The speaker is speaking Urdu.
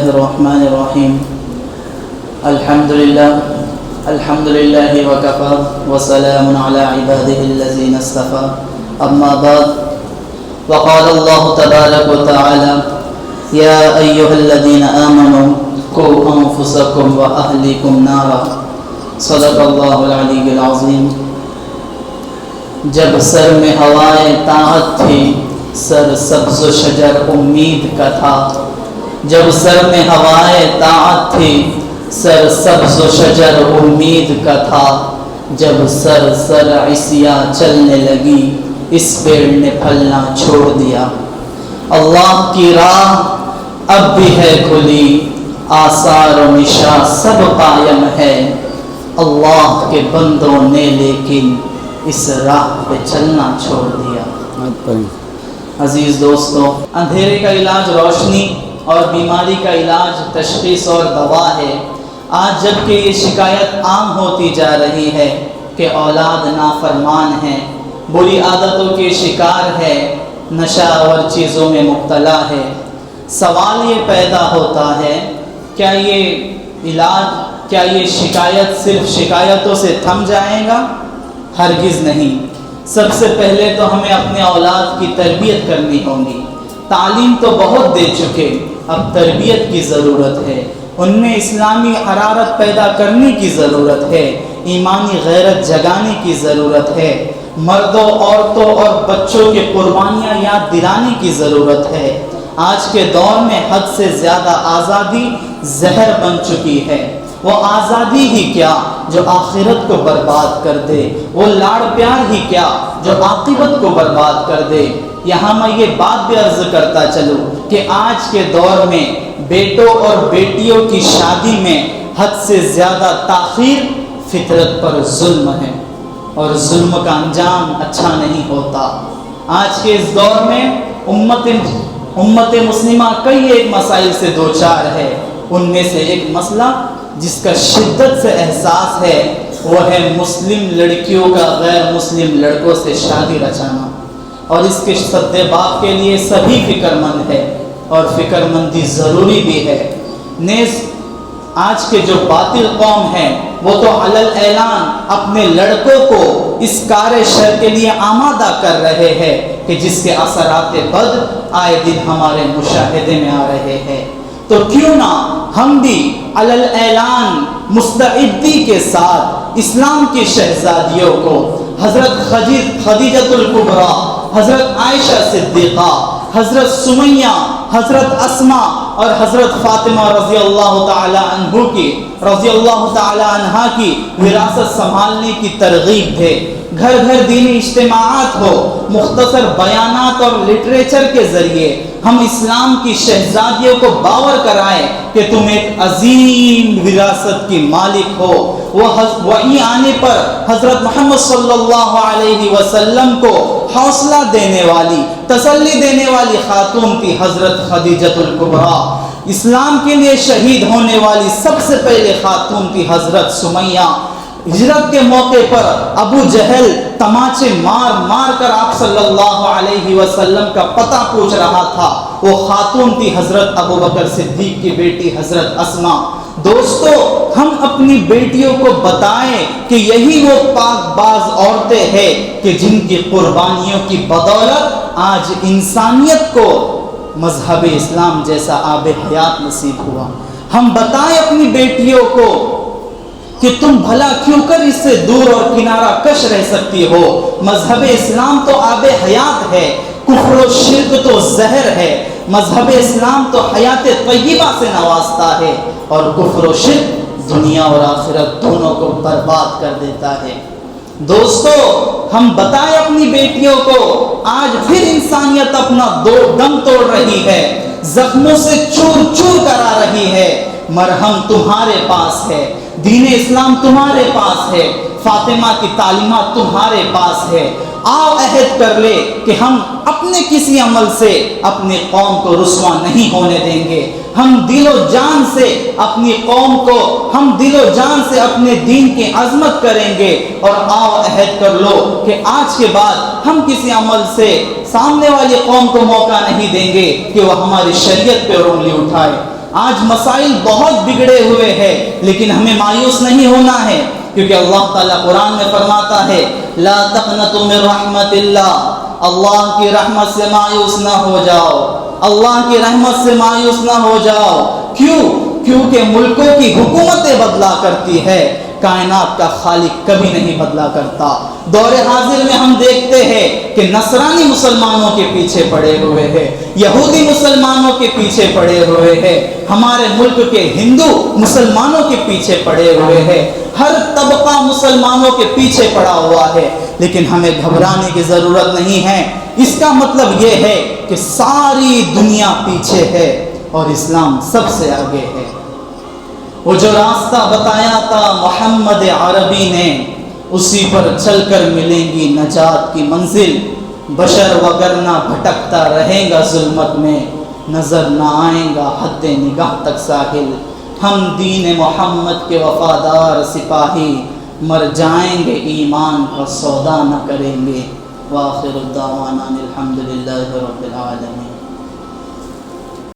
الرحمن الرحيم الحمد لله وكفى وسلام على عباده الذين اصطفى أما بعد وقال الله تبارك وتعالى يا أيها الذين آمنوا قوا أنفسكم وأهليكم نارا صدق الله العلي العظيم. جب سر میں ہوائیں طاعت تھی سر سبز و شجر امید کا تھا. جب سر میں ہوائیں طاعت تھی سر سبز و شجر امید کا تھا. جب سر عصیاں چلنے لگی اس پیڑ نے پھلنا چھوڑ دیا. اللہ کی راہ اب بھی ہے کھلی آثار و نشاں سب قائم ہے. اللہ کے بندوں نے لیکن اس راہ پہ چلنا چھوڑ دیا. عزیز دوستو، اندھیرے کا علاج روشنی اور بیماری کا علاج تشخیص اور دوا ہے. آج جب کہ یہ شکایت عام ہوتی جا رہی ہے کہ اولاد نافرمان ہے، بری عادتوں کے شکار ہے، نشہ اور چیزوں میں مبتلا ہے، سوال یہ پیدا ہوتا ہے کیا یہ شکایت صرف شکایتوں سے تھم جائے گا؟ ہرگز نہیں. سب سے پہلے تو ہمیں اپنے اولاد کی تربیت کرنی ہوگی. تعلیم تو بہت دے چکے، اب تربیت کی ضرورت ہے. ان میں اسلامی حرارت پیدا کرنے کی ضرورت ہے، ایمانی غیرت جگانے کی ضرورت ہے، مردوں عورتوں اور بچوں کے قربانیاں یاد دلانے کی ضرورت ہے. آج کے دور میں حد سے زیادہ آزادی زہر بن چکی ہے. وہ آزادی ہی کیا جو آخرت کو برباد کر دے، وہ لاڑ پیار ہی کیا جو عاقبت کو برباد کر دے. یہاں میں یہ بات بھی عرض کرتا چلوں کہ آج کے دور میں بیٹوں اور بیٹیوں کی شادی میں حد سے زیادہ تاخیر فطرت پر ظلم ہے اور ظلم کا انجام اچھا نہیں ہوتا. آج کے اس دور میں امت مسلمہ کئی ایک مسائل سے دوچار ہے. ان میں سے ایک مسئلہ جس کا شدت سے احساس ہے وہ ہے مسلم لڑکیوں کا غیر مسلم لڑکوں سے شادی رچانا. اور اس کے سد باب کے لیے سبھی فکر مند ہے اور فکر مندی ضروری بھی ہے. نیز آج کے جو باطل قوم ہیں وہ تو علل اعلان اپنے لڑکوں کو اس کار شر کے لیے آمادہ کر رہے ہیں کہ جس کے اثرات بد آئے دن ہمارے مشاہدے میں آ رہے ہیں. تو کیوں نہ ہم بھی علل اعلان مستعدی کے ساتھ اسلام کی شہزادیوں کو حضرت خدیجۃ الکبریٰ، حضرت عائشہ صدیقہ، حضرت سمیہ، حضرت اسماء اور حضرت فاطمہ رضی اللہ تعالی عنہا کی وراثت سنبھالنے کی ترغیب دے. گھر گھر دینی اجتماعات ہو، مختصر بیانات اور لٹریچر کے ذریعے ہم اسلام کی شہزادیوں کو باور کرائیں کہ تم ایک عظیم وراثت کی مالک ہو. وحی آنے پر حضرت محمد صلی اللہ علیہ وسلم کو حوصلہ دینے والی، تسلی دینے والی خاتون تھی حضرت خدیجۃ الکبریٰ. اسلام کے لیے شہید ہونے والی سب سے پہلے خاتون تھی حضرت سمیہ. ہجرت کے موقع پر ابو جہل تماچے مار مار کر آپ صلی اللہ علیہ وسلم کا پتہ پوچھ رہا تھا. وہ خاتون تھی حضرت ابو بکر صدیق کی بیٹی حضرت اسماء. دوستو، ہم اپنی بیٹیوں کو بتائیں کہ یہی وہ پاک باز عورتیں ہیں کہ جن کی قربانیوں کی بدولت آج انسانیت کو مذہب اسلام جیسا آب حیات نصیب ہوا. ہم بتائیں اپنی بیٹیوں کو کہ تم بھلا کیوں کر اس سے دور اور کنارہ کش رہ سکتی ہو. مذہب اسلام تو آب حیات ہے، کفر و شرک تو زہر ہے. مذہب اسلام تو حیات طیبہ سے نوازتا ہے اور کفر و شرک دنیا اور آخرت دونوں کو برباد کر دیتا ہے. دوستو، ہم بتائیں اپنی بیٹیوں کو آج پھر انسانیت اپنا دم توڑ رہی ہے، زخموں سے چور چور کرا رہی ہے. مرہم تمہارے پاس ہے، دین اسلام تمہارے پاس ہے، فاطمہ کی تعلیمات تمہارے پاس ہے. آؤ عہد کر لے کہ ہم اپنے کسی عمل سے اپنی قوم کو رسوا نہیں ہونے دیں گے. ہم دل و جان سے اپنی قوم کو، ہم دل و جان سے اپنے دین کی عظمت کریں گے. اور آؤ عہد کر لو کہ آج کے بعد ہم کسی عمل سے سامنے والی قوم کو موقع نہیں دیں گے کہ وہ ہماری شریعت پہ انگلی اٹھائے. آج مسائل بہت بگڑے ہوئے ہیں، لیکن ہمیں مایوس نہیں ہونا ہے، کیونکہ اللہ تعالیٰ قرآن میں فرماتا ہے لا تقنطوا من رحمت اللہ، اللہ کی رحمت سے مایوس نہ ہو جاؤ، اللہ کی رحمت سے مایوس نہ ہو جاؤ۔ کیوں؟ کیونکہ ملکوں کی حکومتیں بدلا کرتی ہے، کائنات کا خالق کبھی نہیں بدلا کرتا۔ دور حاضر میں ہم دیکھتے ہیں کہ نصرانی مسلمانوں کے پیچھے پڑے ہوئے ہیں، یہودی مسلمانوں کے پیچھے پڑے ہوئے ہیں، ہمارے ملک کے ہندو مسلمانوں کے پیچھے پڑے ہوئے ہیں، ہر طبقہ مسلمانوں کے پیچھے پڑا ہوا ہے، لیکن ہمیں گھبرانے کی ضرورت نہیں ہے۔ اس کا مطلب یہ ہے کہ ساری دنیا پیچھے ہے اور اسلام سب سے آگے ہے۔ وہ جو راستہ بتایا تھا محمد عربی نے، اسی پر چل کر ملیں گی نجات کی منزل، بشر وگرنہ بھٹکتا رہے گا ظلمت میں، نظر نہ آئے گا حد نگاہ تک ساحل۔ ہم دین محمد کے وفادار سپاہی، مر جائیں گے ایمان کا سودا نہ کریں گے۔ وآخر الدعوانا الحمدللہ رب العالمین۔